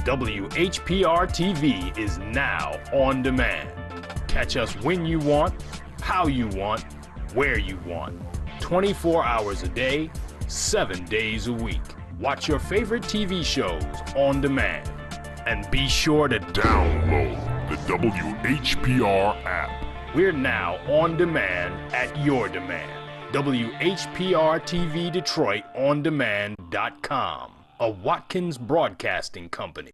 WHPR TV is now on demand. Catch us when you want, how you want, where you want. 24 hours a day, 7 days a week. Watch your favorite TV shows on demand. And be sure to download the WHPR app. We're now on demand at your demand. WHPR TV Detroit on demand.com, a Watkins Broadcasting Company.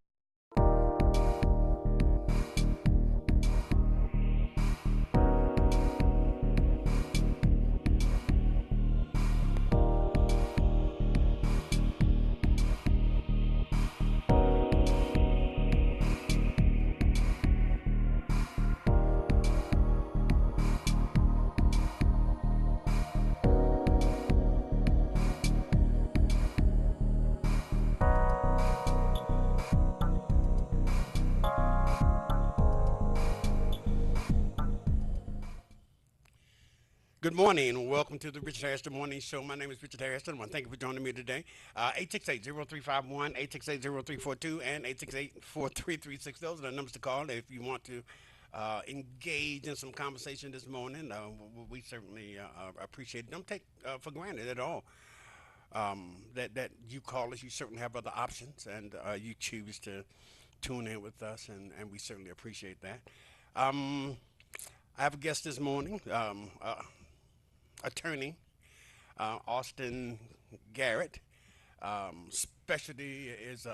Good morning and welcome to the Richard Hairston Morning Show. My name is Richard Hairston. I want to thank you for joining me today. 868-0351, 868-0342, and 868-4336. Those are the numbers to call if you want to engage in some conversation this morning. We certainly appreciate it. Don't take for granted at all that you call us. You certainly have other options, and you choose to tune in with us, and we certainly appreciate that. I have a guest this morning. Attorney Austin Garrett. Specialty is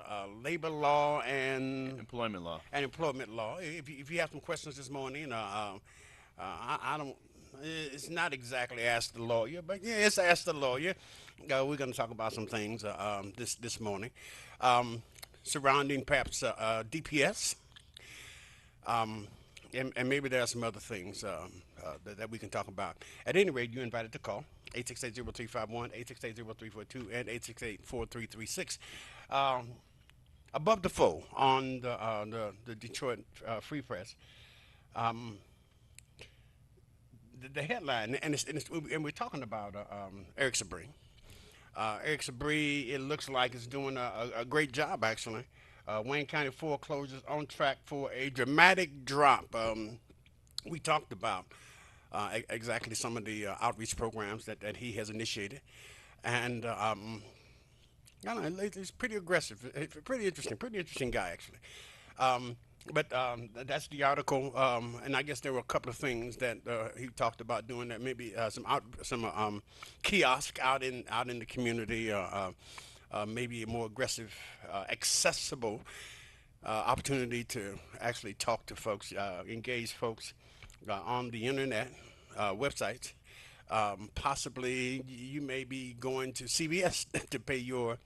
labor law and employment law. If you have some questions this morning, I don't. It's not exactly ask the lawyer, but yeah, it's ask the lawyer. We're going to talk about some things this morning surrounding perhaps DPS. And maybe there are some other things that we can talk about. At any rate, you're invited to call 868-0351, 868-0342, and 868-4336. Above the fold on the Detroit Free Press. The headline, and we're talking about Eric Sabree. Eric Sabree, it looks like, is doing a great job, actually. Wayne County foreclosures on track for a dramatic drop. We talked about exactly some of the outreach programs that he has initiated. And I don't know, it's pretty aggressive, pretty interesting guy, actually. But that's the article, and I guess there were a couple of things that he talked about doing, that maybe some kiosk out in the community, maybe a more aggressive, accessible opportunity to actually talk to folks, engage folks on the internet, websites. Possibly you may be going to CVS to pay your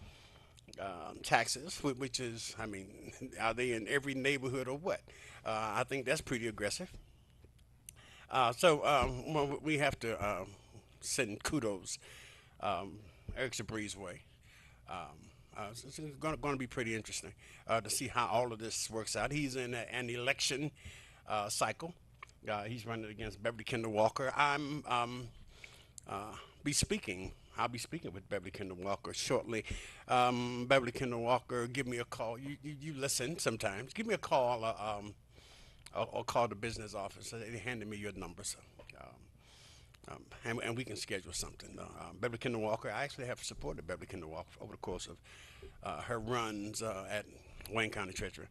taxes, which is, I mean, are they in every neighborhood or what? I think that's pretty aggressive. So we have to send kudos Eric Sabree's way. It's going to be pretty interesting to see how all of this works out. He's in an election cycle. He's running against Beverly Kendall Walker. I'll be speaking with Beverly Kendall Walker shortly. Beverly Kendall Walker, give me a call. You listen sometimes. Give me a call or call the business office. They handed me your number, so and we can schedule something. Beverly Kendall Walker, I actually have supported Beverly Kendall Walker over the course of her runs at Wayne County Treasurer.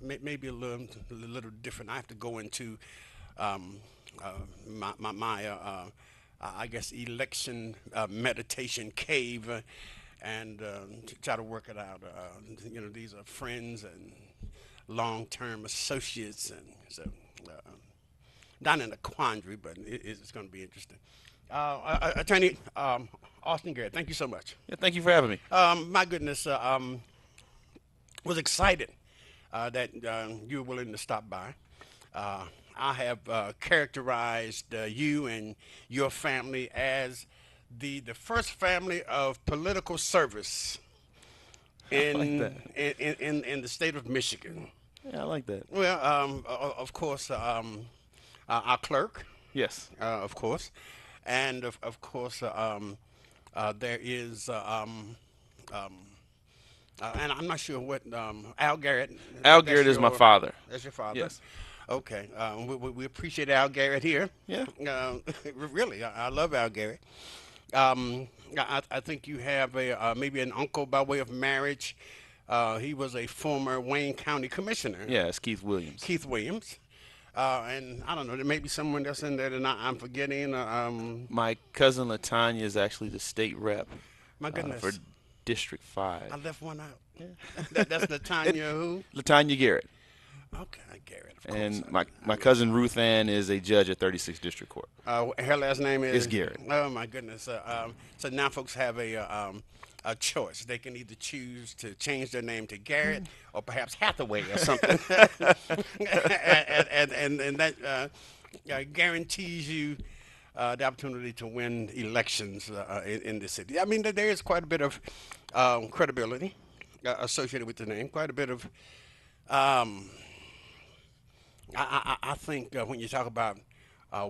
Maybe a little different. I have to go into my I guess election meditation cave and try to work it out. These are friends and long-term associates, and so not in a quandary, but it's going to be interesting. Attorney Austin Garrett, thank you so much. Yeah, thank you for having me. My goodness, was excited that you were willing to stop by. I have characterized you and your family as the first family of political service in the state of Michigan. Yeah, I like that. Well, of course, our clerk. Yes. Of course, and of course, there is And I'm not sure what Al Garrett. Al That's Garrett is my your father. that's your father. Yes. Okay. We appreciate Al Garrett here. Yeah. Really, I love Al Garrett. I think you have a maybe an uncle by way of marriage. He was a former Wayne County Commissioner, Yeah, it's Keith Williams. Keith Williams. And I don't know, there may be someone else in there that I'm forgetting. My cousin Latanya is actually the state rep My for goodness, District 5. I left one out. Yeah. That's Natanya who? Latanya Garrett. Okay, Garrett, of course. And my cousin Ruth Ann is a judge at 36th District Court. Her last name is? It's Garrett. Oh, my goodness. So now folks have a choice. They can either choose to change their name to Garrett or perhaps Hathaway or something. and that guarantees you the opportunity to win elections in the city. I mean, there is quite a bit of credibility associated with the name, quite a bit of. I think when you talk about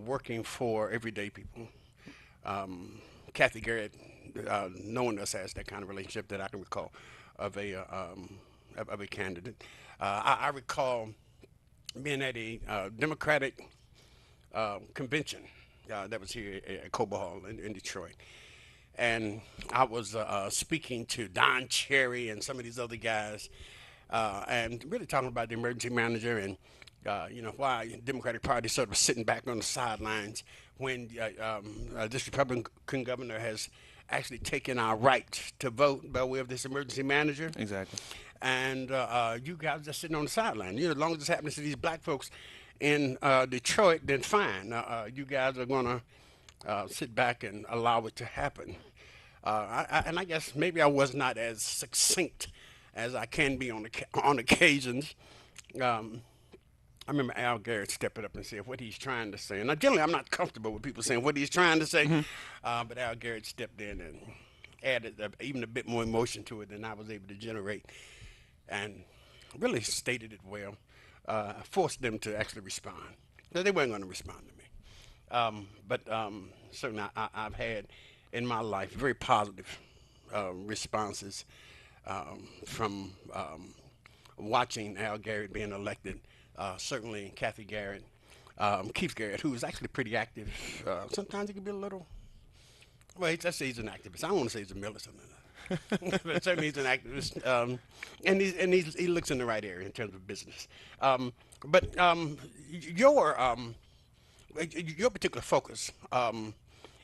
working for everyday people, Kathy Garrett, no one else has that kind of relationship that I can recall of a candidate. I recall being at a Democratic convention that was here at Cobo Hall in Detroit. And I was speaking to Don Cherry and some of these other guys, and really talking about the emergency manager and why the Democratic Party sort of sitting back on the sidelines when this Republican governor has actually taken our right to vote by way of this emergency manager. Exactly. And you guys just sitting on the sideline. As long as it's happening to these black folks in Detroit, then fine. You guys are going to sit back and allow it to happen. And I guess maybe I was not as succinct as I can be on occasions. I remember Al Garrett stepping up and said what he's trying to say. And generally, I'm not comfortable with people saying what he's trying to say, but Al Garrett stepped in and added even a bit more emotion to it than I was able to generate, and really stated it well. Forced them to actually respond. They weren't going to respond to me. But certainly, I've had in my life very positive responses from watching Al Garrett being elected. Certainly Kathy Garrett, Keith Garrett, who is actually pretty active. Sometimes he can be a little, well, let's say he's an activist. I don't want to say he's a militant, but certainly he's an activist. And he looks in the right area in terms of business. But your particular focus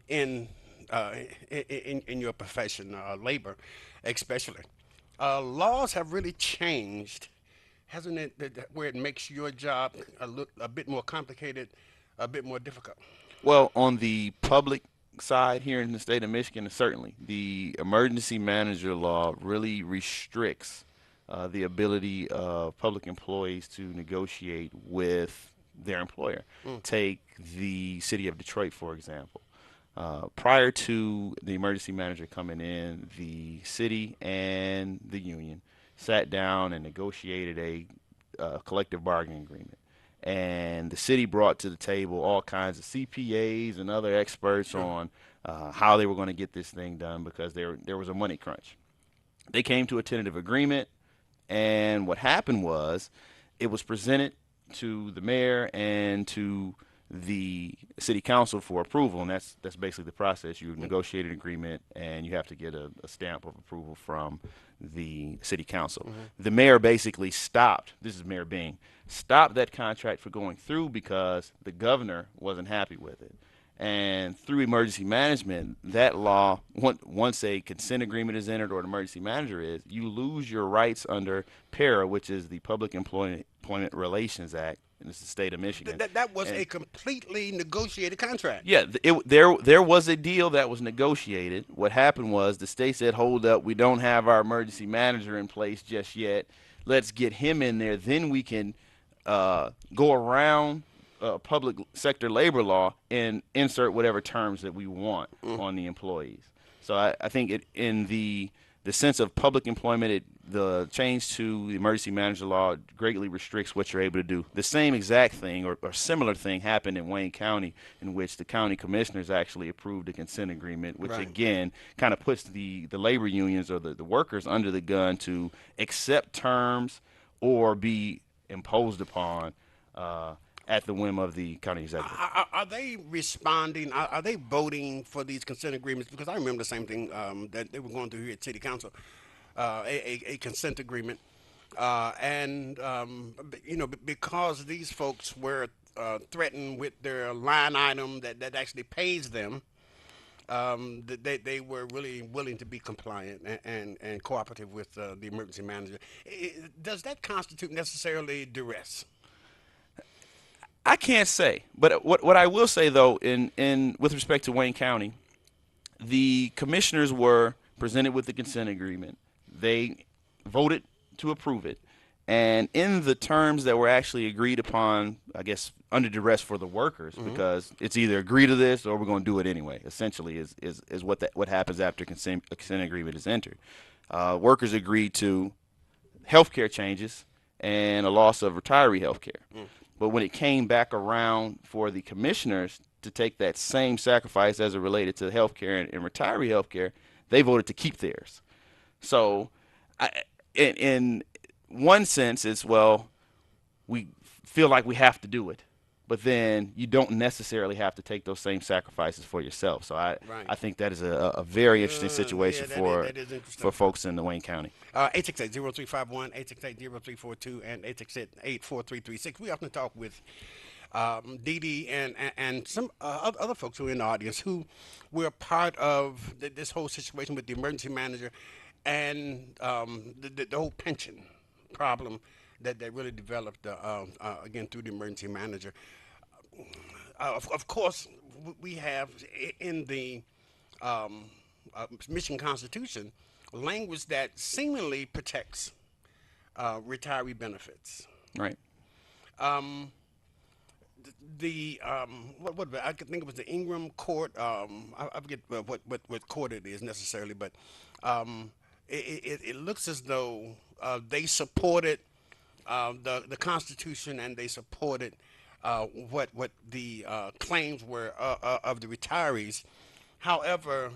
in your profession, labor especially, laws have really changed, hasn't it, where it makes your job a bit more complicated, a bit more difficult? Well, on the public side here in the state of Michigan, certainly the emergency manager law really restricts the ability of public employees to negotiate with their employer. Take the city of Detroit, for example. Prior to the emergency manager coming in, the city and the union sat down and negotiated a collective bargaining agreement. And the city brought to the table all kinds of CPAs and other experts on how they were going to get this thing done because there was a money crunch. They came to a tentative agreement, and what happened was it was presented to the mayor and to the city council for approval, and that's basically the process. You negotiate an agreement, and you have to get a stamp of approval from the city council. The mayor basically stopped, this is Mayor Bing, stopped that contract for going through because the governor wasn't happy with it. And through emergency management, that law, once a consent agreement is entered or an emergency manager is, you lose your rights under PARA, which is the Public Employment Relations Act, and it's the state of Michigan. That was a completely negotiated contract. Yeah, there was a deal that was negotiated. What happened was the state said, hold up, we don't have our emergency manager in place just yet. Let's get him in there. Then we can go around public sector labor law and insert whatever terms that we want on the employees. So I think in the sense of public employment, the change to the emergency manager law greatly restricts what you're able to do. The same exact thing or similar thing happened in Wayne County, in which the county commissioners actually approved a consent agreement, which Right. again kind of puts the labor unions or the workers under the gun to accept terms or be imposed upon at the whim of the county executive. Are they responding? Are they voting for these consent agreements? Because I remember the same thing that they were going through here at City Council, a consent agreement, and because these folks were threatened with their line item that actually pays them. They were really willing to be compliant and cooperative with the emergency manager. Does that constitute necessarily duress? I can't say, but what I will say though, in with respect to Wayne County, the commissioners were presented with the consent agreement. They voted to approve it, and in the terms that were actually agreed upon, I guess under duress for the workers, because it's either agree to this or we're going to do it anyway. Essentially, is what happens after a consent agreement is entered. Workers agreed to healthcare changes and a loss of retiree healthcare. But when it came back around for the commissioners to take that same sacrifice as it related to healthcare and retiree healthcare, they voted to keep theirs. So, in one sense, it's, well, we feel like we have to do it, but then you don't necessarily have to take those same sacrifices for yourself. So Right. I think that is a very interesting Yeah, situation that is interesting. for folks in the Wayne County. 868-0351, 868-0342, and 868-84336. We often talk with Dee Dee and some other folks who are in the audience who were part of this whole situation with the emergency manager and the whole pension problem that really developed again through the emergency manager. Of course, we have in the Michigan Constitution language that seemingly protects retiree benefits. Right. What I could think it was the Ingram Court. I forget what court it is necessarily, but it looks as though they supported the Constitution and they supported what the claims were of the retirees. However,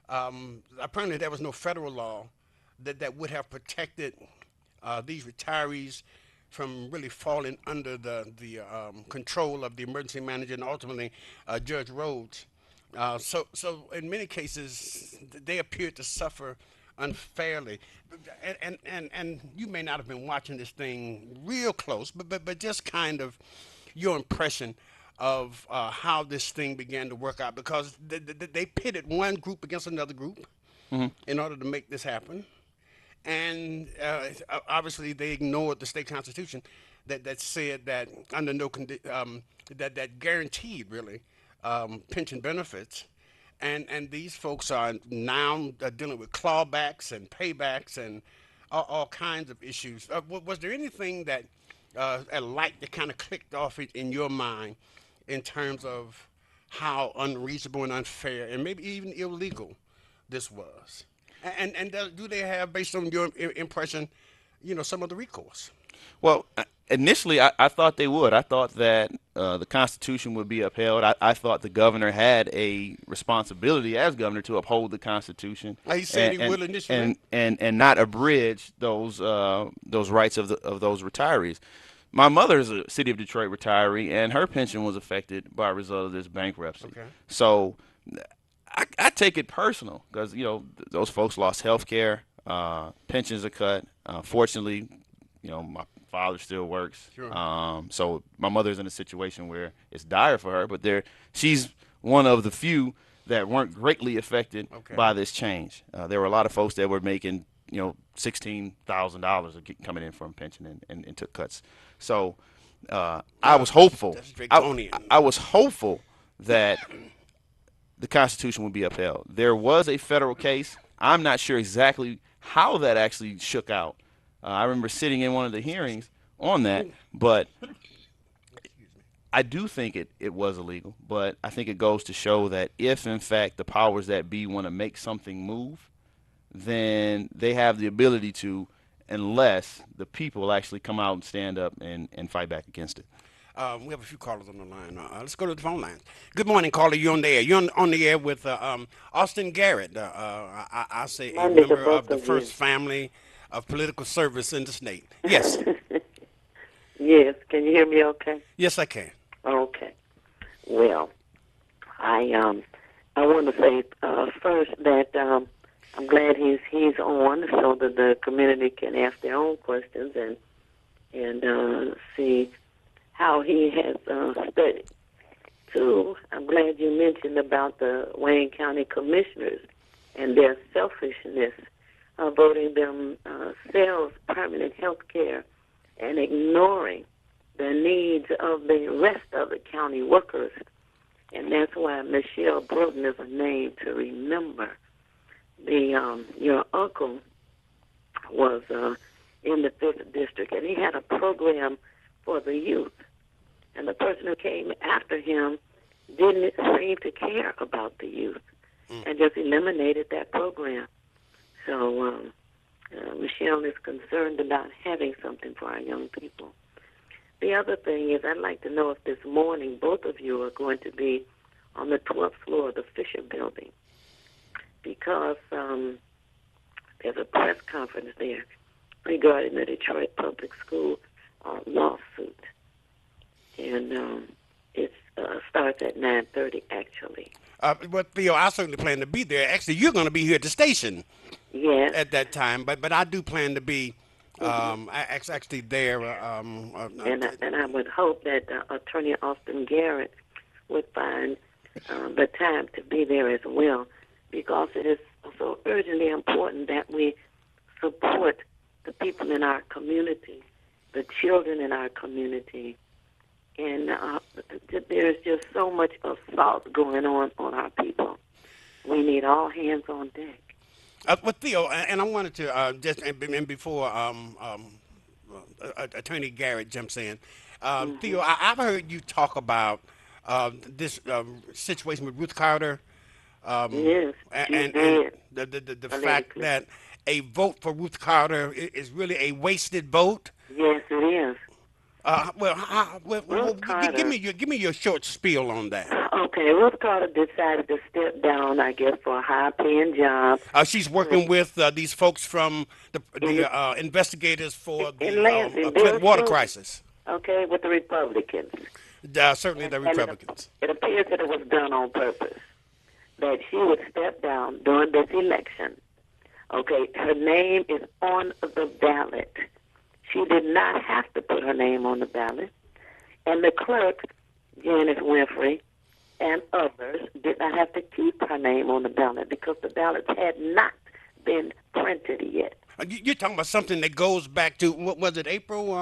apparently there was no federal law that would have protected these retirees from really falling under the control of the emergency manager and ultimately Judge Rhodes. So in many cases, they appeared to suffer unfairly. And you may not have been watching this thing real close, but just kind of your impression of how this thing began to work out, because they pitted one group against another group in order to make this happen. And obviously they ignored the state constitution that said that under no that guaranteed really pension benefits, and these folks are now dealing with clawbacks and paybacks and all kinds of issues. Was there anything that a light that kind of clicked off in your mind in terms of how unreasonable and unfair and maybe even illegal this was? And do they have, based on your impression, some of the recourse? Well, initially, I thought they would. I thought that the Constitution would be upheld. I thought the governor had a responsibility as governor to uphold the Constitution. He said he will initially, and not abridge those rights of those retirees. My mother is a City of Detroit retiree, and her pension was affected by a result of this bankruptcy. Okay. So I take it personal because those folks lost health care, pensions are cut. Fortunately, my father still works. Sure. So my mother's in a situation where it's dire for her, but she's one of the few that weren't greatly affected by this change. There were a lot of folks that were making $16,000 coming in from pension and took cuts. So I was hopeful. That's draconian. I was hopeful that the Constitution would be upheld. There was a federal case. I'm not sure exactly how that actually shook out. I remember sitting in one of the hearings on that, but I do think it was illegal. But I think it goes to show that if, in fact, the powers that be want to make something move, then they have the ability to, unless the people actually come out and stand up and fight back against it. We have a few callers on the line. Let's go to the phone lines. Good morning, caller. You're on the air. You're on the air with Austin Garrett. I say a Monday to member of both the of you. first family of political service in the state. Yes. Yes, can you hear me okay? Yes, I can. Okay. Well, I want to say first that I'm glad he's on so that the community can ask their own questions and see how he has studied. Two, I'm glad you mentioned about the Wayne County Commissioners and their selfishness voting themselves permanent health care and ignoring the needs of the rest of the county workers. And that's why Michelle Broden is a name to remember. Your uncle was in the 5th District, and he had a program for the youth. And the person who came after him didn't seem to care about the youth and just eliminated that program. So Michelle is concerned about having something for our young people. The other thing is I'd like to know if this morning both of you are going to be on the 12th floor of the Fisher Building because there's a press conference there regarding the Detroit Public School lawsuit. And it starts at 9:30 actually. But Theo, I certainly plan to be there. Actually, you're going to be here at the station Yes. at that time, but I do plan to be actually there. And I would hope that Attorney Austin Garrett would find the time to be there as well, because it is so urgently important that we support the people in our community, the children in our community. And there's just so much assault going on our people. We need all hands on deck. Well, Theo, and I wanted to just and before Attorney Garrett jumps in, Theo, I've heard you talk about this situation with Ruth Carter, Yes, and the fact that a vote for Ruth Carter is really a wasted vote. Yes, it is. Give me your short spiel on that. Okay, Ruth Carter decided to step down, I guess, for a high-paying job. She's working with these folks from the investigators for the Flint water crisis. Okay, with the Republicans. Certainly the Republicans. It appears that it was done on purpose, that she would step down during this election. Okay, her name is on the ballot. She did not have to put her name on the ballot. And the clerk, Janice Winfrey, and others did not have to keep her name on the ballot because the ballots had not been printed yet. You're talking about something that goes back to, what was it, April?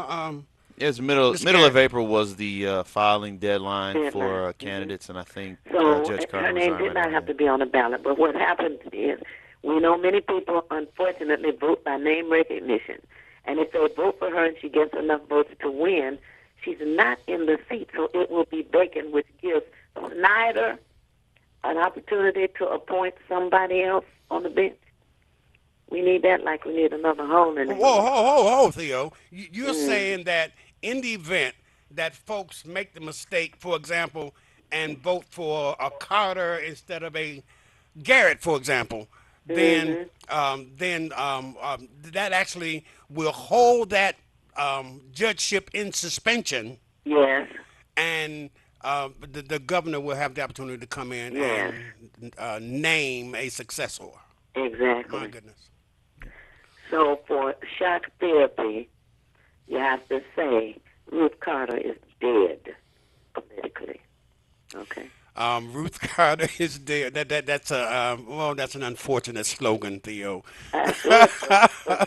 It was middle of April was the filing deadline for candidates, and I think Judge Carter her name did not have to be on the ballot. But what happens is we know many people, unfortunately, vote by name recognition. And if they vote for her and she gets enough votes to win, she's not in the seat, so it will be vacant, which gives Snyder an opportunity to appoint somebody else on the bench. We need that like we need another hole in it. Whoa, Theo. You're saying that in the event that folks make the mistake, for example, and vote for a Carter instead of a Garrett, for example, then that actually will hold that judgeship in suspension. Yes. And the governor will have the opportunity to come in and name a successor. Exactly. My goodness. So for shock therapy, you have to say Ruth Carter is dead politically. Okay. Ruth Carter is dead. That's an unfortunate slogan, Theo. But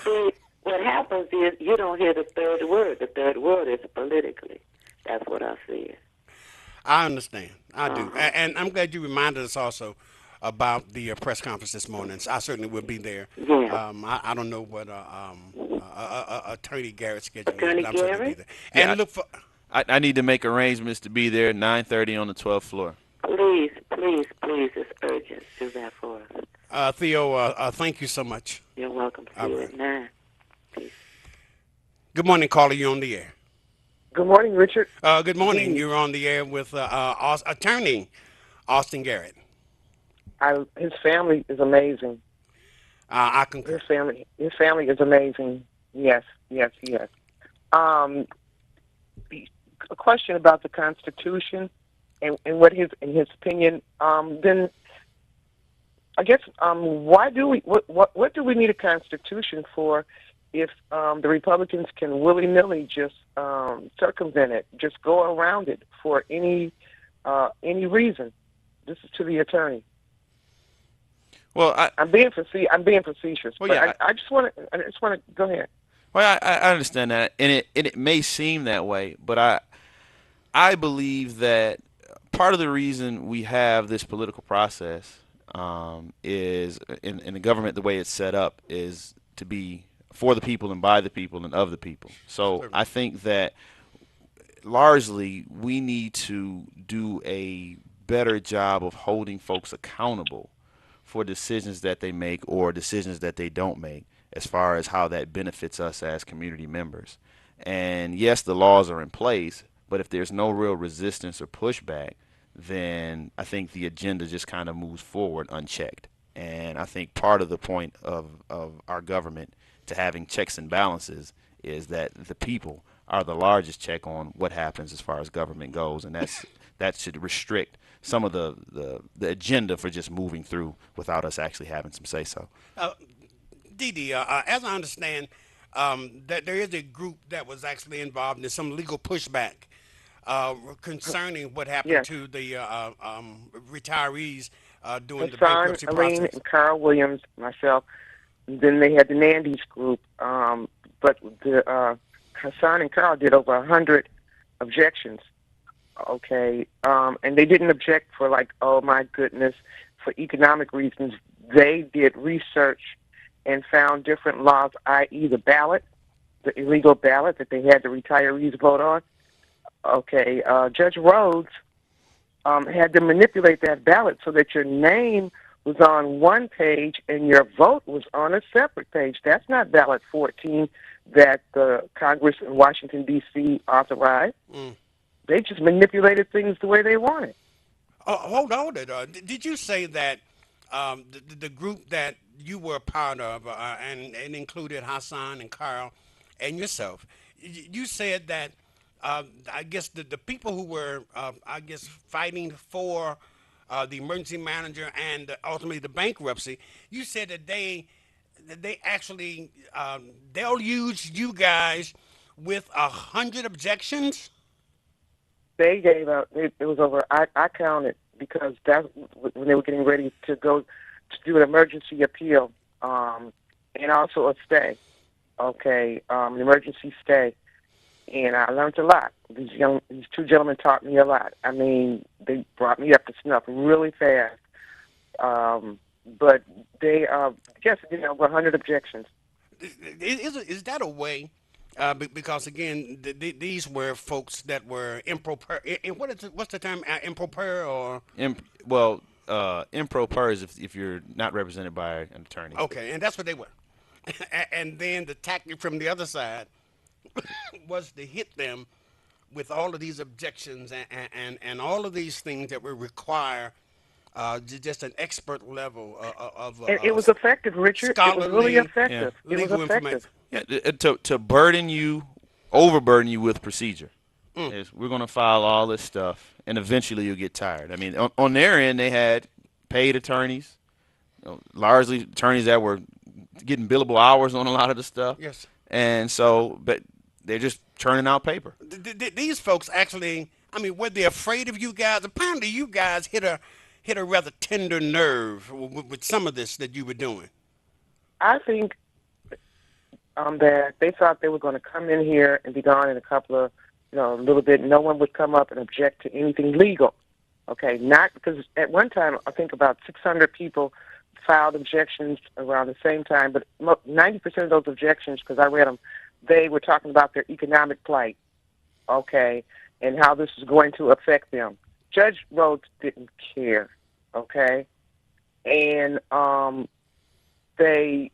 see, what happens is you don't hear the third word. The third word is politically. That's what I see. I understand. I do. And I'm glad you reminded us also about the press conference this morning. I certainly will be there. Yeah. I don't know what Attorney Garrett's schedule Attorney is, but I'm certainly be Garrett? there. And look for. I need to make arrangements to be there at 9:30 on the 12th floor. Please, it's urgent. Do that for us. Theo, thank you so much. You're welcome. See you at 9. Peace. Good morning, caller. You on the air? Good morning, Richard. Good morning. Dee, You're on the air with attorney Austin Garrett. his family is amazing. I concur. His family is amazing. Yes, yes, yes. Um, a question about the Constitution and what his in his opinion. Then I guess why do we what do we need a Constitution for if the Republicans can willy nilly just circumvent it, just go around it for any reason? This is to the attorney. Well, I'm being facetious, well, but yeah, I just want to go ahead. well, I understand that, and it may seem that way, but I believe that part of the reason we have this political process is in the government, the way it's set up is to be for the people and by the people and of the people. So I think that largely we need to do a better job of holding folks accountable for decisions that they make or decisions that they don't make as far as how that benefits us as community members. And yes, the laws are in place, but if there's no real resistance or pushback, then I think the agenda just kind of moves forward unchecked. And I think part of the point of our government to having checks and balances is that the people are the largest check on what happens as far as government goes, and that should restrict some of the agenda for just moving through without us actually having some say so. Uh, Dee, as I understand, that there is a group that was actually involved in some legal pushback concerning what happened Yes, to the retirees during the Hassan, bankruptcy Aline, process. and Carl Williams, myself. And then they had the Nandy's group, but the Hassan and Carl did over 100 objections. Okay, and they didn't object for like, oh my goodness, for economic reasons. They did research and found different laws, i.e., the ballot, the illegal ballot that they had the retirees vote on. Okay, Judge Rhodes had to manipulate that ballot so that your name was on one page and your vote was on a separate page. That's not ballot 14 that the Congress in Washington, D.C. authorized. Mm. They just manipulated things the way they wanted. Oh, hold on. Did you say that the group that you were a part of and included Hassan and Carl and yourself, you said that I guess the people who were, I guess, fighting for the emergency manager and ultimately the bankruptcy, you said that they actually they'll use you guys with 100 objections. They gave out, it was over, I counted because that's when they were getting ready to go to do an emergency appeal and also a stay, okay, an emergency stay. And I learned a lot. These two gentlemen taught me a lot. I mean, they brought me up to snuff really fast. But they, yes, over 100 objections. Is that a way? Because again, these were folks that were improper. And what's the term? Improper or Well, improper is if you're not represented by an attorney. okay, and that's what they were. And then the tactic from the other side was to hit them with all of these objections and all of these things that would require just an expert level of And it was effective, Richard. It was really scholarly Yeah. effective. It was legal information. effective. Yeah, to burden you, overburden you with procedure. Is we're going to file all this stuff, and eventually you'll get tired. I mean, on their end, they had paid attorneys, largely attorneys that were getting billable hours on a lot of the stuff, Yes. and so, but they're just churning out paper. These folks actually, I mean, were they afraid of you guys? Apparently, you guys hit a rather tender nerve with some of this that you were doing. I think that they thought they were going to come in here and be gone in a couple of, a little bit. No one would come up and object to anything legal. Okay, not because at one time I think about 600 people filed objections around the same time, but 90% of those objections, because I read them, they were talking about their economic plight, okay, and how this is going to affect them. Judge Rhodes didn't care, okay, and they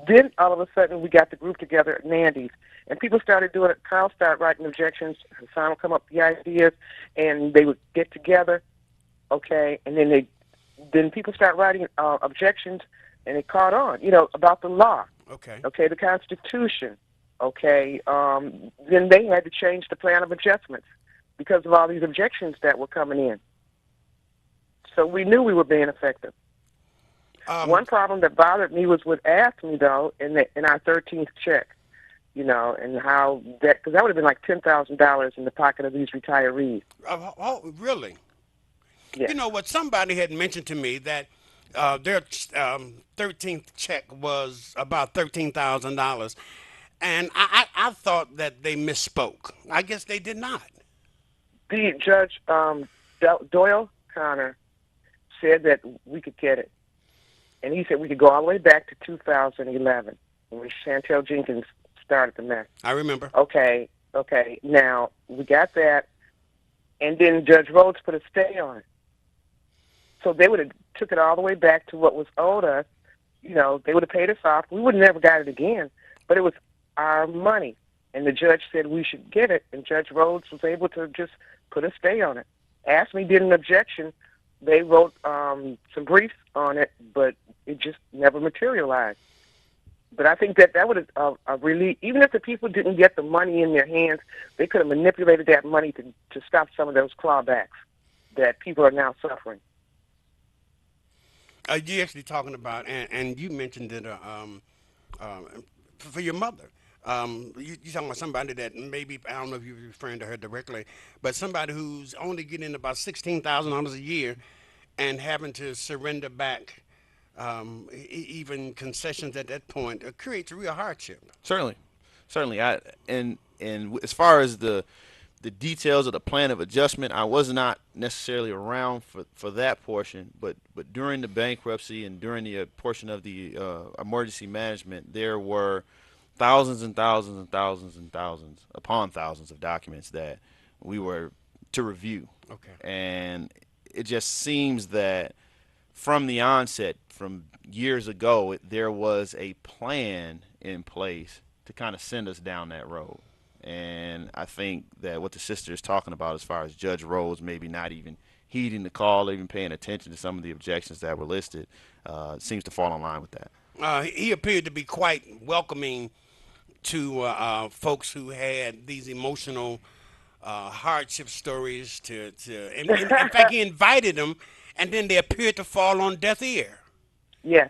Then all of a sudden we got the group together at Nandy's, and people started doing it. Carl started writing objections. Hassan would come up with the ideas, and they would get together. Okay, and then people start writing objections, and it caught on. About the law. Okay. Okay, the Constitution. Okay, then they had to change the plan of adjustments because of all these objections that were coming in. So we knew we were being effective. One problem that bothered me was what asked me, though, in our 13th check, and how because that would have been like $10,000 in the pocket of these retirees. Oh, really? Yes. You know what? Somebody had mentioned to me that their 13th check was about $13,000, and I thought that they misspoke. I guess they did not. The judge, Doyle Connor, said that we could get it. And he said we could go all the way back to 2011 when Chantel Jenkins started the mess. I remember. Okay. Now, we got that, and then Judge Rhodes put a stay on it. So they would have took it all the way back to what was owed us. They would have paid us off. We would have never got it again, but it was our money. And the judge said we should get it, and Judge Rhodes was able to just put a stay on it. AFSCME did an objection. They wrote some briefs on it, but it just never materialized. But I think that would have really, even if the people didn't get the money in their hands, they could have manipulated that money to stop some of those clawbacks that people are now suffering. You're actually talking about, and you mentioned it for your mother. You're talking about somebody that maybe, I don't know if you're referring to her directly, but somebody who's only getting about $16,000 a year and having to surrender back even concessions at that point creates a real hardship. Certainly. And as far as the details of the plan of adjustment, I was not necessarily around for that portion, but during the bankruptcy and during the portion of the emergency management, there were thousands and thousands and thousands and thousands upon thousands of documents that we were to review. Okay. And it just seems that from the onset, from years ago, there was a plan in place to kind of send us down that road. And I think that what the sister is talking about as far as Judge Rhodes maybe not even heeding the call, even paying attention to some of the objections that were listed, seems to fall in line with that. He appeared to be quite welcoming to folks who had these emotional hardship stories. In fact, he invited them, and then they appeared to fall on deaf ear. Yes.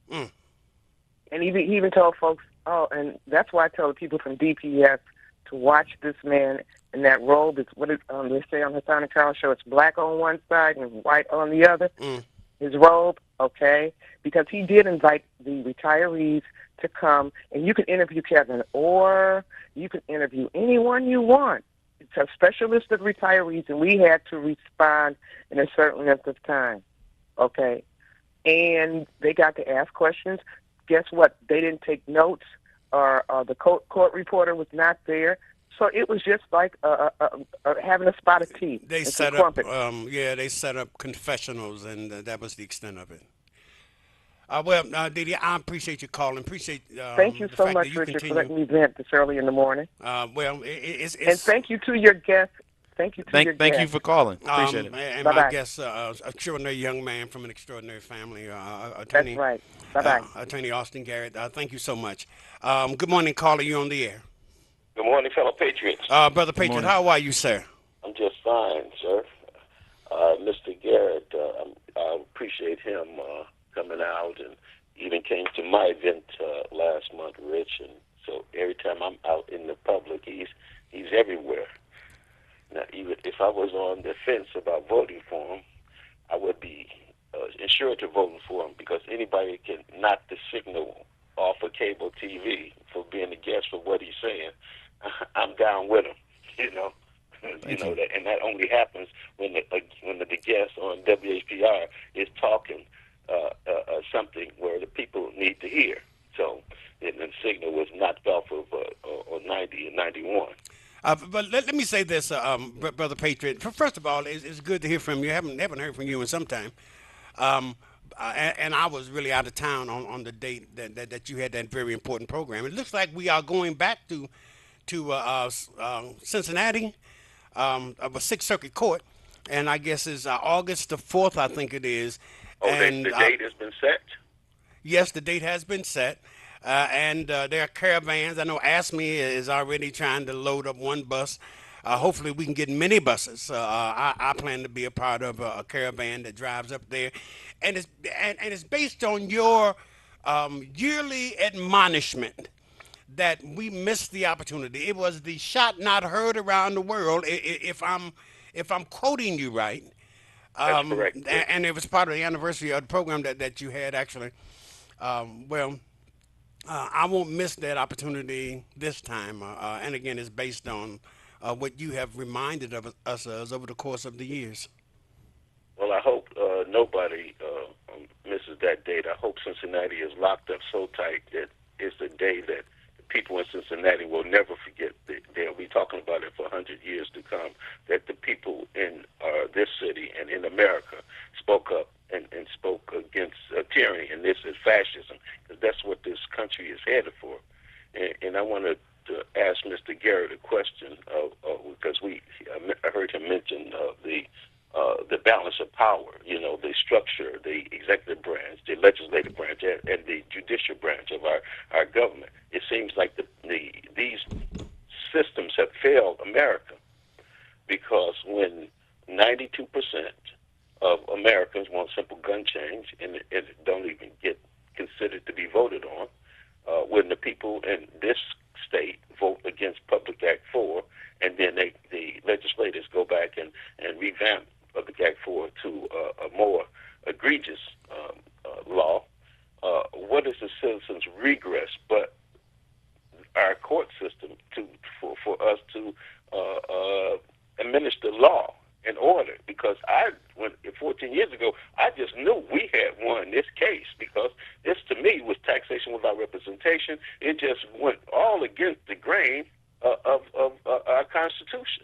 And he even told folks, and that's why I told people from DPS to watch this man in that robe. It's what they say on the Hassan and Carl show. It's black on one side and white on the other. His robe, okay? Because he did invite the retirees to come, and you can interview Kevin, or you can interview anyone you want. It's a special list of retirees, and we had to respond in a certain length of time, okay? And they got to ask questions. Guess what? They didn't take notes, or the court reporter was not there. So it was just like having a spot of tea. They set up, they set up confessionals, and that was the extent of it. Didi, I appreciate your calling. Thank you so much, Richard, for letting me vent this early in the morning. It's and thank you to your guest. Thank you for calling. Appreciate it. And Bye-bye. My guest, a extraordinary young man from an extraordinary family, That's attorney. right. Bye-bye. Attorney Austin Garrett. Thank you so much. Good morning, caller. You're on the air. Good morning, fellow patriots. Brother Patriot, how are you, sir? I'm just fine, sir. Mr. Garrett, I appreciate him coming out and even came to my event last month, Rich. And so every time I'm out in the public, he's everywhere. Now, even if I was on the fence about voting for him, I would be insured to voting for him, because anybody can knock the signal off of cable TV for being a guest for what he's saying. I'm down with him, that, and that only happens when the guest on WHPR is talking something where the people need to hear. So, and the signal was knocked off of 90 and 91. But let me say this, Brother Patriot. First of all, it's good to hear from you. I haven't heard from you in some time. and I was really out of town on the date that you had that very important program. It looks like we are going back to Cincinnati, of a Sixth Circuit Court, and I guess it's August the 4th, I think it is. Oh, And the date has been set. yes, the date has been set. And there are caravans. I know ASME is already trying to load up one bus. Hopefully, we can get many buses. I plan to be a part of a caravan that drives up there, and it's based on your yearly admonishment that we missed the opportunity. It was the shot not heard around the world. If I'm quoting you right, That's correct, Rich. and it was part of the anniversary of the program that you had actually. Well, I won't miss that opportunity this time. And again, it's based on what you have reminded of us of over the course of the years. Well, I hope nobody misses that date. I hope Cincinnati is locked up so tight that it's the day that the people in Cincinnati will never forget. They'll be talking about it for 100 years to come, that the people in this city and in America spoke up and spoke against tyranny, and this is fascism, because that's what this country is headed for. And I wanted to ask Mr. Garrett a question, because I heard him mention the balance of power, the structure, the executive branch, the legislative branch, and the judicial branch of our government. It seems like these systems have failed America, because when 92% of Americans want simple gun change, and it don't even get considered to be voted on, when the people in this state vote against Public Act 4, and then the legislators go back and revamp Public Act 4 to a more egregious law, what is the citizens' regress but our court system for us to administer law and order? Because 14 years ago, I just knew we had won this case, because this, to me, was taxation without representation. It just went all against the grain of our Constitution.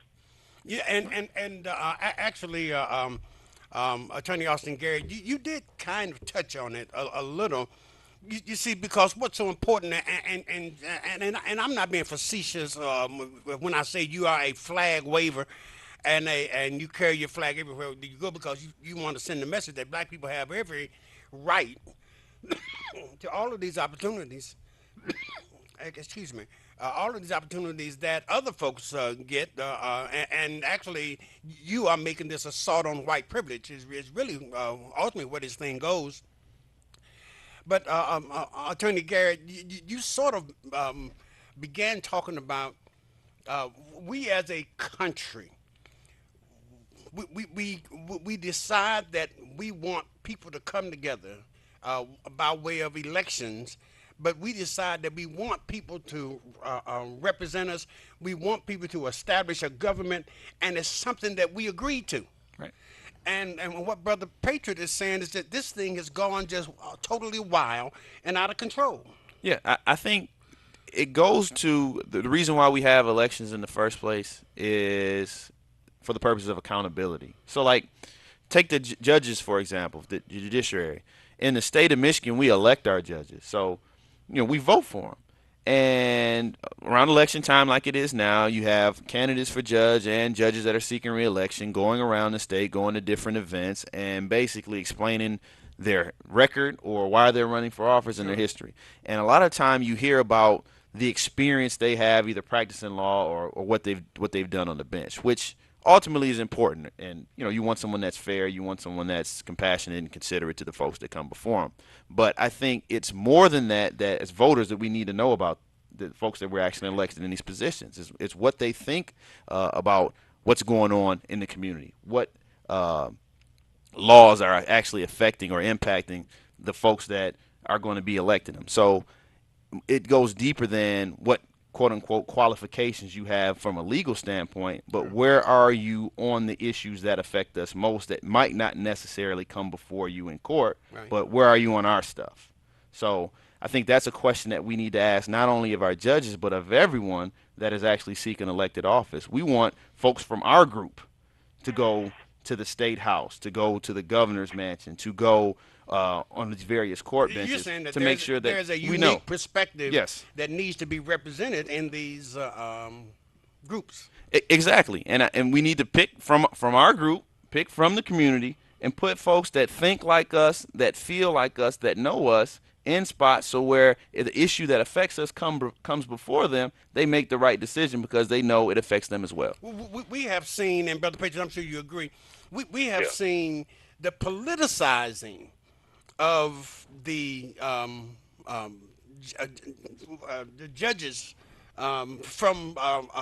Yeah, and actually, Attorney Austin Gary, you did kind of touch on it a little. You see, because what's so important, and I'm not being facetious when I say you are a flag waver, and you carry your flag everywhere you go, because you want to send the message that black people have every right to all of these opportunities. Excuse me. All of these opportunities that other folks get, and actually, you are making this assault on white privilege is really ultimately where this thing goes. But Attorney Garrett, you sort of began talking about we as a country. We decide that we want people to come together by way of elections, but we decide that we want people to represent us. We want people to establish a government, and it's something that we agreed to. Right. And what Brother Patriot is saying is that this thing has gone just totally wild and out of control. Yeah, I think it goes to the reason why we have elections in the first place is for the purposes of accountability. So, like, take the judges, for example, the judiciary. In the state of Michigan, we elect our judges. So, we vote for them. And around election time, like it is now, you have candidates for judge and judges that are seeking re-election going around the state, going to different events, and basically explaining their record or why they're running for office and their history. And a lot of time you hear about the experience they have either practicing law or what they've done on the bench, which ultimately is important. And you want someone that's fair, you want someone that's compassionate and considerate to the folks that come before them. But I think it's more than that as voters that we need to know about the folks that we're actually elected in these positions. It's what they think about what's going on in the community, what laws are actually affecting or impacting the folks that are going to be electing them. So it goes deeper than what quote-unquote qualifications you have from a legal standpoint, but where are you on the issues that affect us most that might not necessarily come before you in court, Right. but where are you on our stuff? So I think that's a question that we need to ask not only of our judges, but of everyone that is actually seeking elected office. We want folks from our group to go to the state house, to go to the governor's mansion, to go on these various court You're benches saying that to make sure that there's a we know. unique perspective Yes. that needs to be represented in these groups. Exactly, and we need to pick from our group, pick from the community, and put folks that think like us, that feel like us, that know us in spots, so where the issue that affects us comes before them, they make the right decision because they know it affects them as well. We have seen, and Brother Patriot, I'm sure you agree, we have Yeah. seen the politicizing of the judges from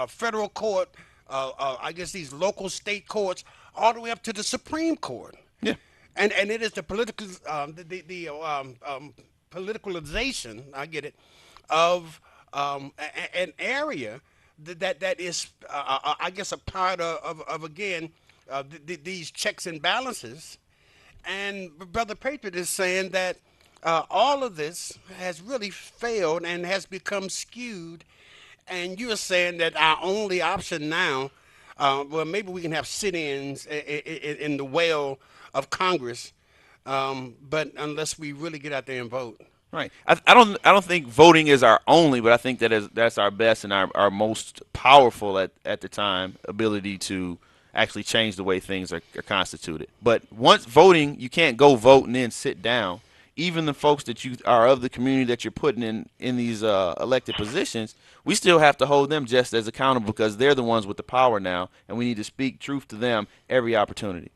federal court, I guess these local state courts, all the way up to the Supreme Court. Yeah. And it is the political politicalization, I get it, of an area that is I guess a part of again these checks and balances. And Brother Patriot is saying that all of this has really failed and has become skewed. And you're saying that our only option now, well, maybe we can have sit-ins in the well of Congress, but unless we really get out there and vote. Right. I don't think voting is our only, but I think that's our best and our most powerful at the time ability to actually change the way things are constituted. But once voting, you can't go vote and then sit down. Even the folks that you are of the community that you're putting in these elected positions, we still have to hold them just as accountable because they're the ones with the power now, and we need to speak truth to them every opportunity.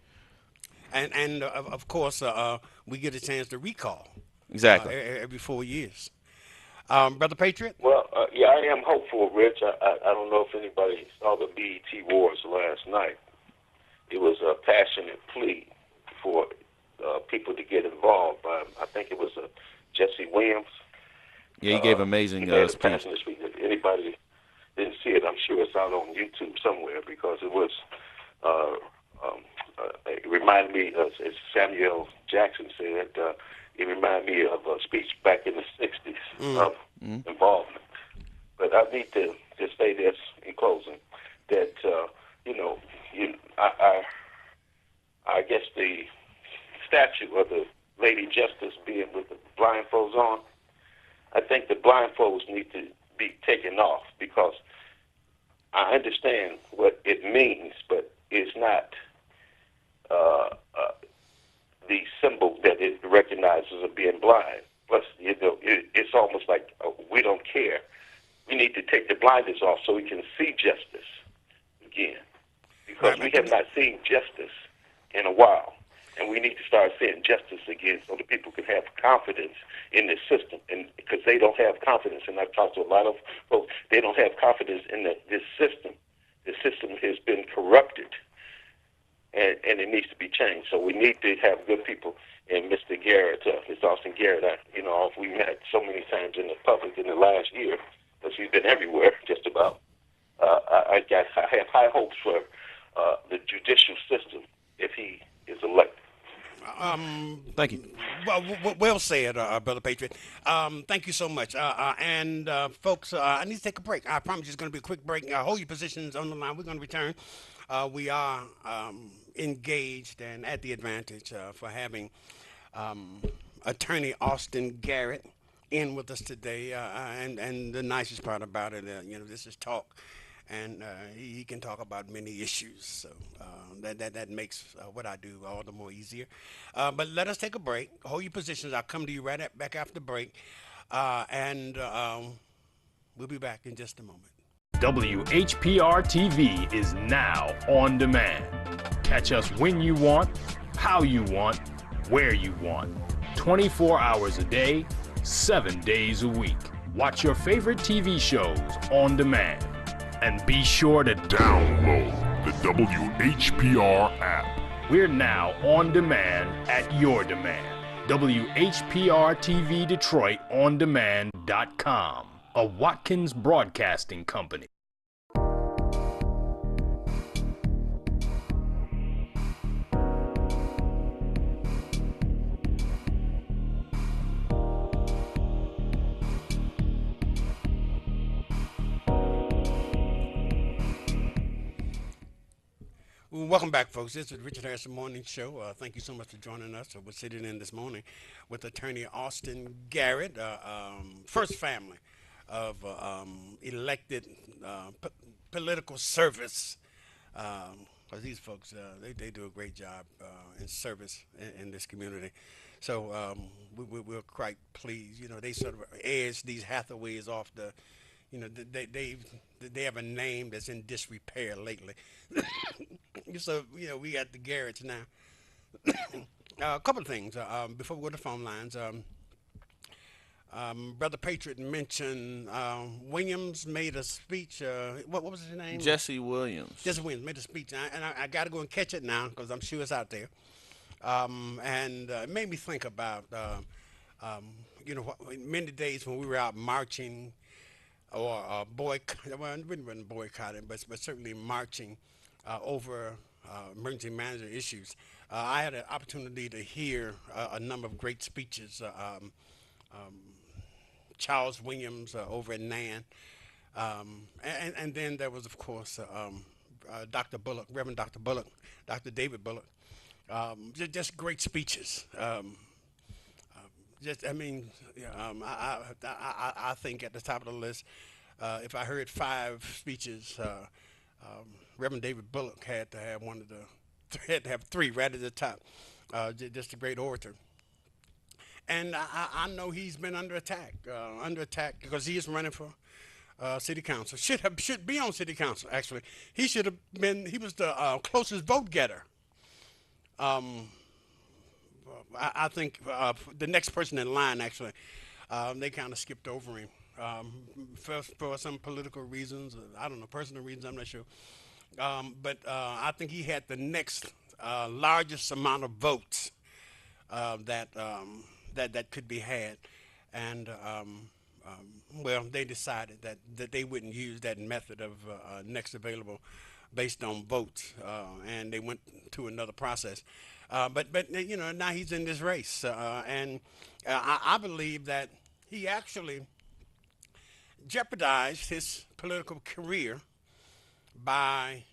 And of course, we get a chance to recall. Exactly. Every 4 years. Brother Patriot? Well, yeah, I am hopeful, Rich. I don't know if anybody saw the BET Wars last night. It was a passionate plea for people to get involved. I think it was Jesse Williams. Yeah, he gave amazing he made a speech. passionate speech. If anybody didn't see it, I'm sure it's out on YouTube somewhere because it was. It reminded me, as Samuel Jackson said, it reminded me of a speech back in the 60s of involvement. But I need to just say this in closing, that, I guess the statue of the Lady Justice being with the blindfolds on, I think the blindfolds need to be taken off because I understand what it means, but it's not the symbol that it recognizes of being blind. Plus, it's almost like we don't care. We need to take the blinders off so we can see justice again, because we have not seen justice in a while, and we need to start seeing justice again so that people can have confidence in the system. And because they don't have confidence, and I've talked to a lot of folks, they don't have confidence in this system. The system has been corrupted. And it needs to be changed. So we need to have good people. And Mr. Garrett, Mr. Austin Garrett, we met so many times in the public in the last year because he's been everywhere, just about. I have high hopes for the judicial system if he is elected. Thank you. Well said, Brother Patriot. Thank you so much. And folks, I need to take a break. I promise you it's going to be a quick break. Hold your positions on the line. We're going to return. We are engaged and at the advantage for having Attorney Austin Garrett in with us today. And the nicest part about it, this is talk. And he can talk about many issues, so that makes what I do all the more easier. But let us take a break. Hold your positions. I'll come to you back after the break, and we'll be back in just a moment. WHPR TV is now on demand. Catch us when you want, how you want, where you want. 24 hours a day, 7 days a week. Watch your favorite TV shows on demand. And be sure to Download the WHPR app. We're now on demand at your demand. WHPR TV Detroit On Demand.com, a Watkins Broadcasting Company. Well, welcome back, folks. This is Richard Hairston Morning Show. Thank you so much for joining us. We're sitting in this morning with attorney Austin Garrett, first family of elected political service. Because these folks, they do a great job in service in this community. So we're quite pleased. You know, they sort of edged these Hathaways off the, you know, they have a name that's in disrepair lately. So, you know, we got the Garretts now. A couple of things before we go to phone lines. Brother Patriot mentioned Williams made a speech. What was his name? Jesse Williams. Jesse Williams made a speech, and I got to go and catch it now because I'm sure it's out there. And it made me think about, you know, many days when we were out marching or boycott. Well, we wasn't boycotting, but certainly marching over emergency management issues. I had an opportunity to hear a number of great speeches. Charles Williams over at Nan. And then there was, of course, Dr. Bullock, Reverend Dr. Bullock, Dr. David Bullock. Just great speeches. I mean, yeah, I think at the top of the list, if I heard 5 speeches, Reverend David Bullock had to have had to have 3 right at the top. Just a great orator. And I know he's been under attack because he is running for city council. Should be on city council, actually. He should have been, he was the closest vote getter. I think the next person in line, actually, they kind of skipped over him for some political reasons. I don't know, personal reasons, I'm not sure. But I think he had the next largest amount of votes that could be had. And, well, they decided that they wouldn't use that method of next available based on votes, and they went to another process. But you know, now he's in this race, and I believe that he actually jeopardized his political career by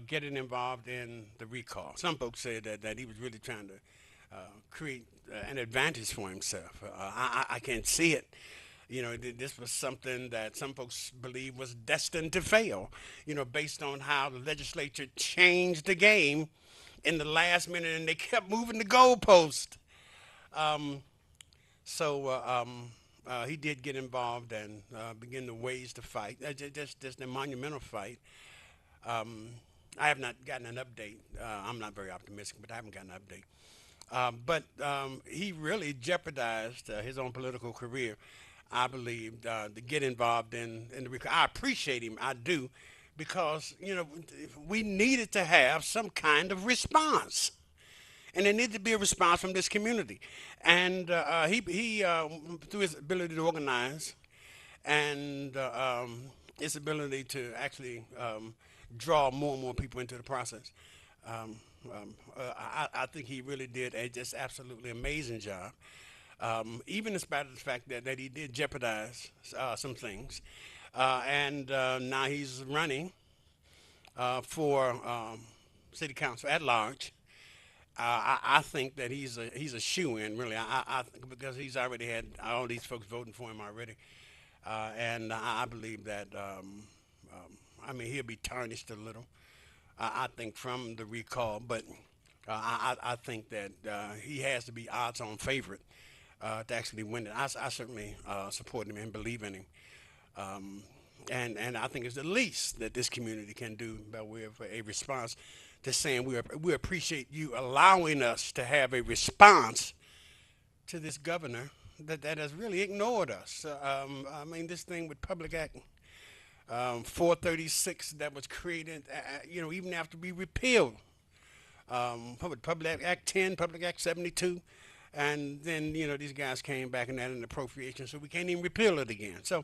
getting involved in the recall. Some folks say that he was really trying to create an advantage for himself. I can't see it. You know, this was something that some folks believe was destined to fail, you know, based on how the legislature changed the game in the last minute and they kept moving the goalpost. He did get involved and begin the ways to fight. Just a monumental fight. I have not gotten an update. I'm not very optimistic, but I haven't gotten an update. But he really jeopardized his own political career, I believe, to get involved in the recall. I appreciate him, I do, because, you know, we needed to have some kind of response. And there needed to be a response from this community. And he through his ability to organize and his ability to actually draw more and more people into the process, I think he really did a just absolutely amazing job. Even in spite of the fact that he did jeopardize some things. And now he's running for city council at large. I think that he's a shoo-in, really. I because he's already had all these folks voting for him already, and I believe that. I mean, he'll be tarnished a little, I think, from the recall, but I think that he has to be odds-on favorite to actually win it. I certainly support him and believe in him. And I think it's the least that this community can do by way of a response to saying we appreciate you allowing us to have a response to this governor that has really ignored us. I mean, this thing with Public Act 436 that was created, you know, even after we repealed Public Act 10, Public Act 72, and then, you know, these guys came back and added an appropriation, so we can't even repeal it again. So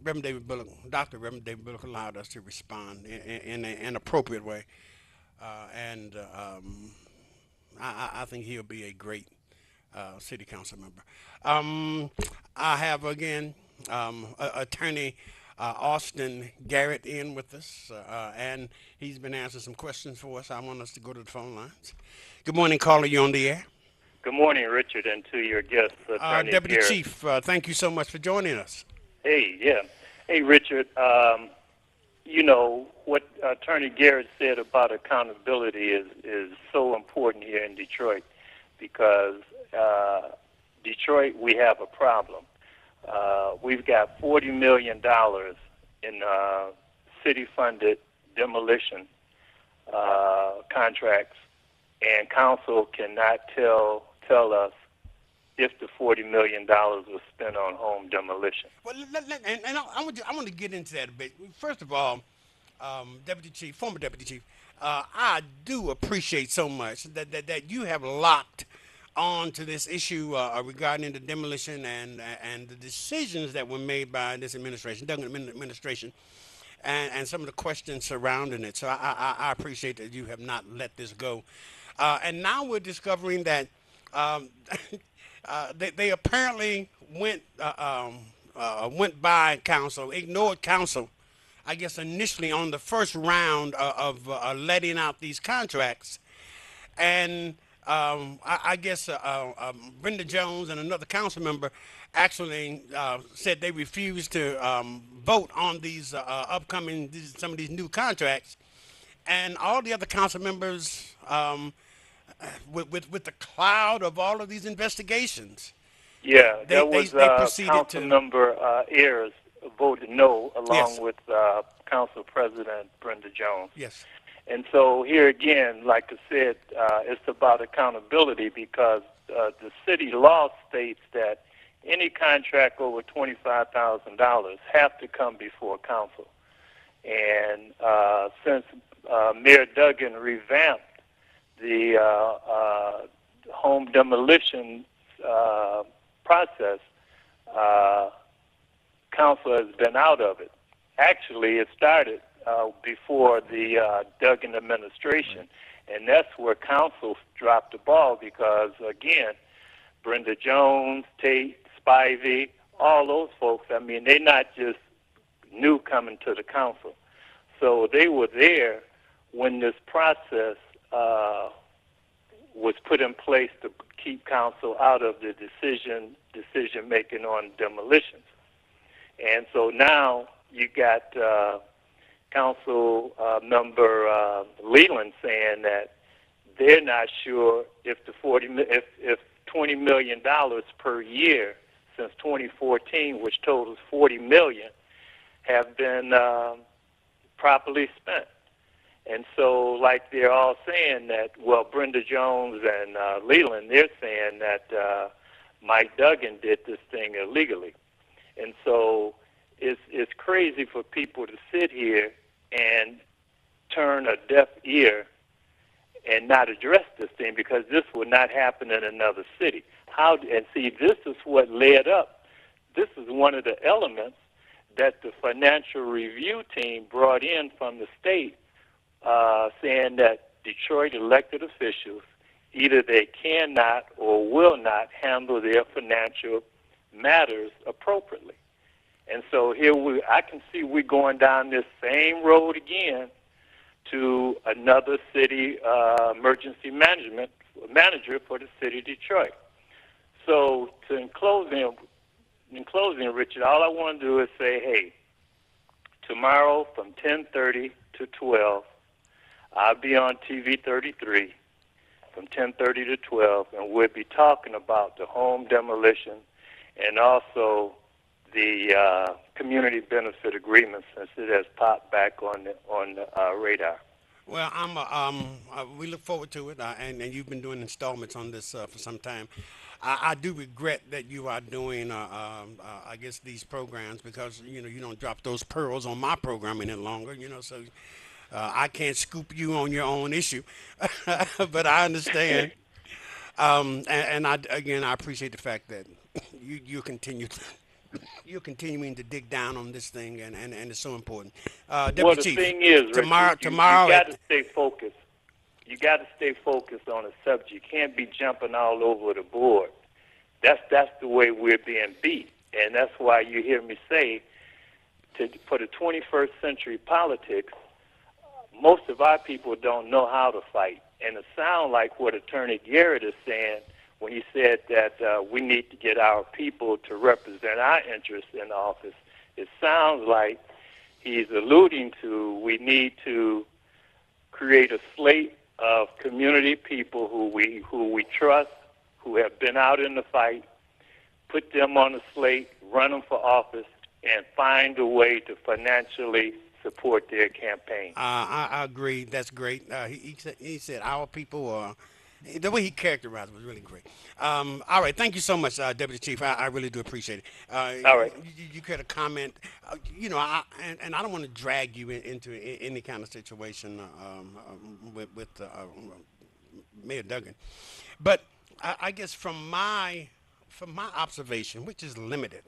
Reverend David Bullock, Dr. Reverend David Bullock allowed us to respond in an appropriate way. And I think he'll be a great city council member. I have, again, attorney Austin Garrett in with us, and he's been answering some questions for us. I want us to go to the phone lines. Good morning, caller. You on the air? Good morning, Richard, and to your guest, Attorney Deputy Garrett. Chief, thank you so much for joining us. Hey, yeah. Hey, Richard, you know, what Attorney Garrett said about accountability is so important here in Detroit because Detroit, we have a problem. We've got $40 million in city-funded demolition contracts, and council cannot tell us if the $40 million was spent on home demolition. Well, I want to get into that a bit. First of all, Deputy Chief, former Deputy Chief, I do appreciate so much that you have locked on to this issue regarding the demolition and the decisions that were made by this administration, Duggan administration, and some of the questions surrounding it. So I appreciate that you have not let this go. And now we're discovering that they apparently went by council, ignored council, I guess initially on the first round of letting out these contracts. And I guess Brenda Jones and another council member actually said they refused to vote on these some of these new contracts. And all the other council members, with the cloud of all of these investigations. Yeah, they proceeded Council to Member Ayers voted no, along Yes. with Council President Brenda Jones. Yes. And so here again, like I said, it's about accountability because the city law states that any contract over $25,000 have to come before council. And since Mayor Duggan revamped the home demolition process, council has been out of it. Actually, it started before the Duggan administration, and that's where council dropped the ball because, again, Brenda Jones, Tate, Spivey, all those folks, I mean, they're not just new coming to the council. So they were there when this process was put in place to keep council out of the decision making on demolitions. And so now you got council member Leland saying that they're not sure if the if $20 million per year since 2014, which totals $40 million, have been properly spent. And so, like they're all saying that, well, Brenda Jones and Leland, they're saying that Mike Duggan did this thing illegally. And so it's crazy for people to sit here and turn a deaf ear and not address this thing because this would not happen in another city. And see, this is what led up. This is one of the elements that the financial review team brought in from the state, saying that Detroit elected officials, either they cannot or will not handle their financial matters appropriately. And so here I can see we're going down this same road again to another city emergency manager for the city of Detroit. So in closing, Richard, all I want to do is say, hey, tomorrow from 10:30 to 12, I'll be on TV 33 from 10:30 to 12, and we'll be talking about the home demolition and also the community benefit agreement since it has popped back on the radar. Well, we look forward to it, and you've been doing installments on this for some time. I do regret that you are doing, I guess, these programs because, you don't drop those pearls on my program any longer, so I can't scoop you on your own issue. But I understand. And I appreciate the fact that you're continuing to dig down on this thing, and it's so important. Deputy Well, the Chief, thing is, Richard, tomorrow, you got to stay focused. You got to stay focused on a subject. You can't be jumping all over the board. That's the way we're being beat, and that's why you hear me say for the 21st century politics, most of our people don't know how to fight. And it sounds like what Attorney Garrett is saying when he said that we need to get our people to represent our interests in the office. It sounds like he's alluding to we need to create a slate of community people who we trust, who have been out in the fight, put them on the slate, run them for office, and find a way to financially support their campaign. I agree. That's great. He said our people are. The way he characterized it was really great. All right, thank you so much, Deputy Chief. I really do appreciate it. All right. You could have comment. And I don't want to drag you into any kind of situation with Mayor Duggan, but I guess from my observation, which is limited,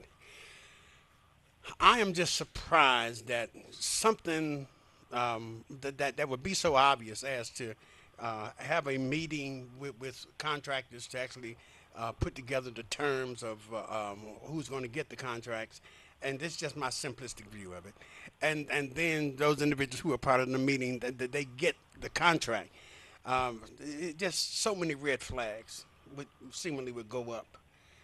I am just surprised that something that would be so obvious as to have a meeting with contractors to actually put together the terms of who's going to get the contracts. And this is just my simplistic view of it. And then those individuals who are part of the meeting, that they get the contract. Just so many red flags seemingly would go up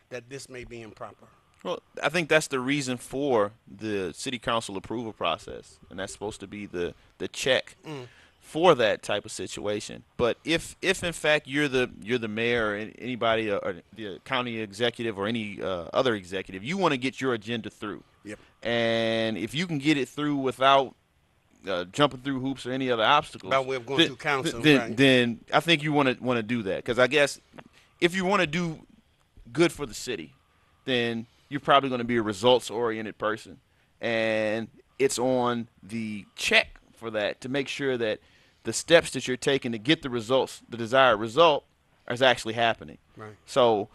that this may be improper. Well, I think that's the reason for the city council approval process, and that's supposed to be the check for that type of situation. But if in fact you're the mayor or anybody or the county executive or any other executive, you want to get your agenda through. Yep. And if you can get it through without jumping through hoops or any other obstacles, by way of going through council, then I think you want to do that, because I guess if you want to do good for the city, then you're probably going to be a results-oriented person, and it's on the check for that to make sure that the steps that you're taking to get the results, the desired result, is actually happening. Right. So,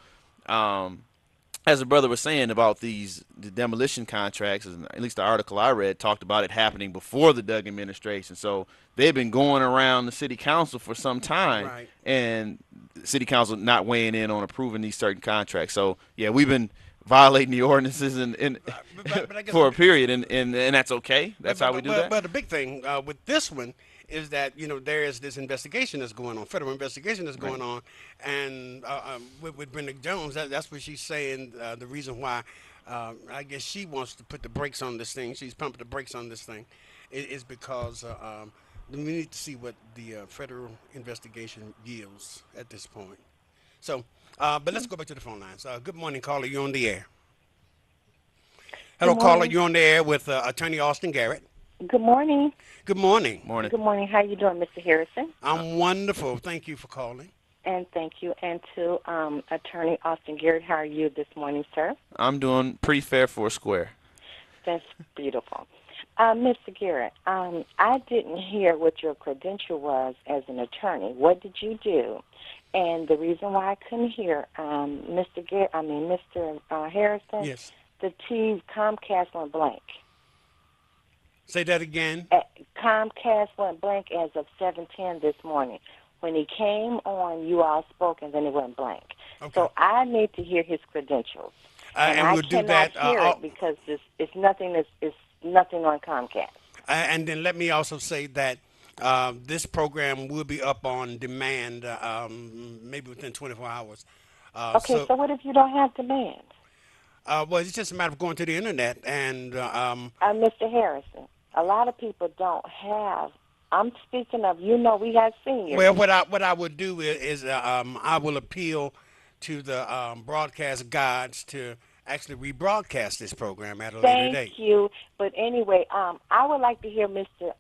as the brother was saying about the demolition contracts, and at least the article I read talked about it happening before the Doug administration. So they've been going around the city council for some time, right, and the city council not weighing in on approving these certain contracts. So yeah, we've been violating the ordinances but for a period, and that's okay. That's how we do that. But the big thing with this one is that there is this investigation that's going on, federal investigation that's going on, and with Brenda Jones, that's what she's saying. The reason why I guess she wants to put the brakes on this thing, she's pumping the brakes on this thing, is because we need to see what the federal investigation yields at this point. So, but let's go back to the phone lines. Good morning, caller. You're on the air. Hello, caller. You're on the air with Attorney Austin Garrett. Good morning. Good morning. Morning. Good morning. How you doing, Mr. Harrison? I'm wonderful. Thank you for calling. And thank you. And to Attorney Austin Garrett, how are you this morning, sir? I'm doing pretty fair for a square. That's beautiful. Mr. Garrett, I didn't hear what your credential was as an attorney. What did you do? And the reason why I couldn't hear Mr. Harrison, yes, the T Comcast went blank. Say that again. Comcast went blank as of 7:10 this morning. When he came on, you all spoke, and then it went blank. Okay. So I need to hear his credentials. And we'll do that. I cannot hear it because it's nothing on Comcast. And then let me also say that this program will be up on demand maybe within 24 hours. Okay, so what if you don't have demand? Well, it's just a matter of going to the internet and... Mr. Harrison, a lot of people don't have... I'm speaking of, we got seniors. Well, what I would do is I will appeal to the broadcast gods to actually rebroadcast this program at a later date. Thank you. But anyway, I would like to hear Mr.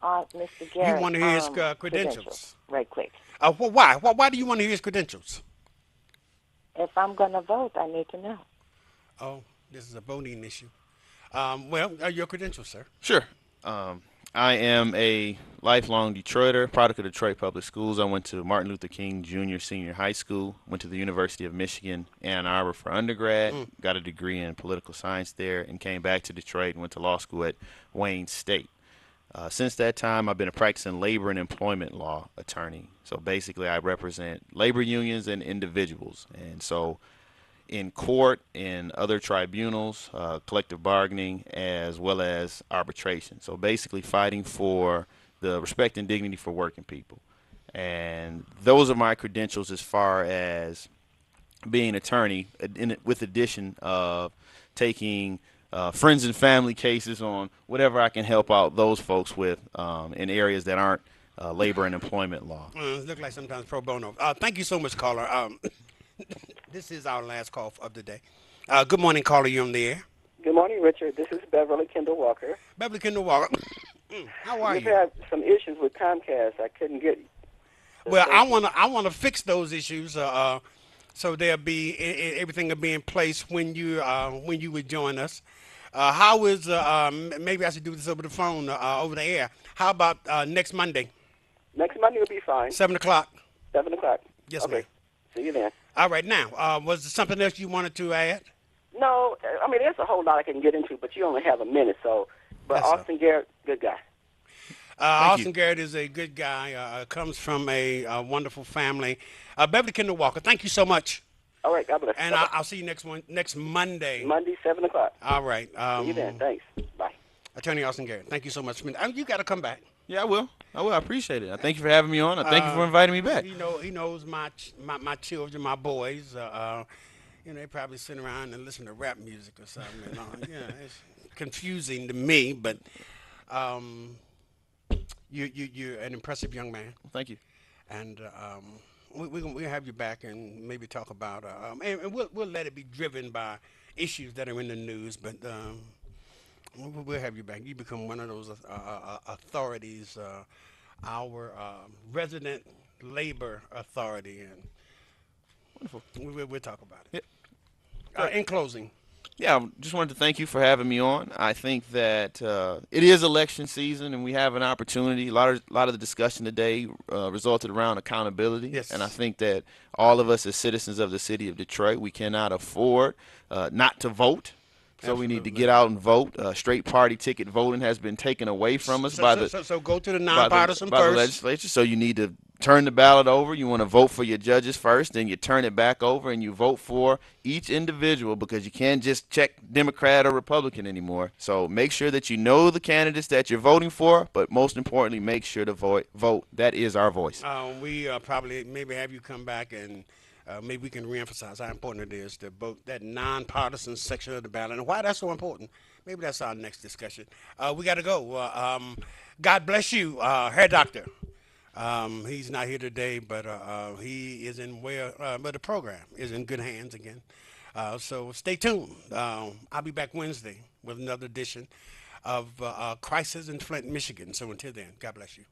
Garrett. You want to hear his credentials? Right quick. Well, why? Why do you want to hear his credentials? If I'm going to vote, I need to know. Oh, this is a voting issue. Your credentials, sir. Sure. I am a lifelong Detroiter, product of Detroit Public Schools. I went to Martin Luther King Jr. Senior High School, went to the University of Michigan, Ann Arbor for undergrad, got a degree in political science there, and came back to Detroit and went to law school at Wayne State. Since that time, I've been a practicing labor and employment law attorney. So basically, I represent labor unions and individuals. And so in court, in other tribunals, collective bargaining, as well as arbitration. So basically fighting for the respect and dignity for working people. And those are my credentials as far as being an attorney, with addition of taking friends and family cases on whatever I can help out those folks with in areas that aren't labor and employment law. It looks like sometimes pro bono. Thank you so much, caller. This is our last call of the day. Good morning, caller. You on the air? Good morning, Richard. This is Beverly Kendall Walker. Beverly Kendall Walker. How are We've you? had some issues with Comcast. I couldn't get. Well, I wanna fix those issues. So there'll be everything will be in place when you would join us. How is maybe I should do this over the phone, over the air. How about next Monday? Next Monday will be fine. 7 o'clock. 7 o'clock. Yes, okay. ma'am. See you then. All right. Now, was there something else you wanted to add? No, I mean there's a whole lot I can get into, but you only have a minute, so. But That's Austin Garrett, good guy. Austin Garrett is a good guy. Comes from a wonderful family. Beverly Kendall Walker, thank you so much. All right, God bless. And I'll see you next Monday. Monday, 7 o'clock. All right. See you then. Thanks. Bye. Attorney Austin Garrett, thank you so much. You got to come back. Yeah, I will. I appreciate it. I thank you for having me on. I thank you for inviting me back. He knows my children, my boys. They probably sit around and listen to rap music or something. It's confusing to me, but you're an impressive young man. Thank you. And we'll have you back and maybe talk about and we'll let it be driven by issues that are in the news, but we'll have you back. You become one of those authorities, our resident labor authority, and wonderful. We'll talk about it. Yep. In closing. Yeah, I just wanted to thank you for having me on. I think that it is election season, and we have an opportunity. A lot of the discussion today resulted around accountability. Yes. And I think that all of us as citizens of the city of Detroit, we cannot afford not to vote. So we need to get out and vote. Straight party ticket voting has been taken away from us So go to the nonpartisan by the first. legislature. So you need to turn the ballot over. You want to vote for your judges first, then you turn it back over and you vote for each individual, because you can't just check Democrat or Republican anymore. So make sure that you know the candidates that you're voting for, but most importantly, make sure to vote. That is our voice. We probably maybe have you come back and maybe we can reemphasize how important it is to vote that nonpartisan section of the ballot and why that's so important. Maybe that's our next discussion. We got to go. God bless you, hair doctor. He's not here today, but he is but the program is in good hands again. So stay tuned. I'll be back Wednesday with another edition of Crisis in Flint, Michigan. So until then, God bless you.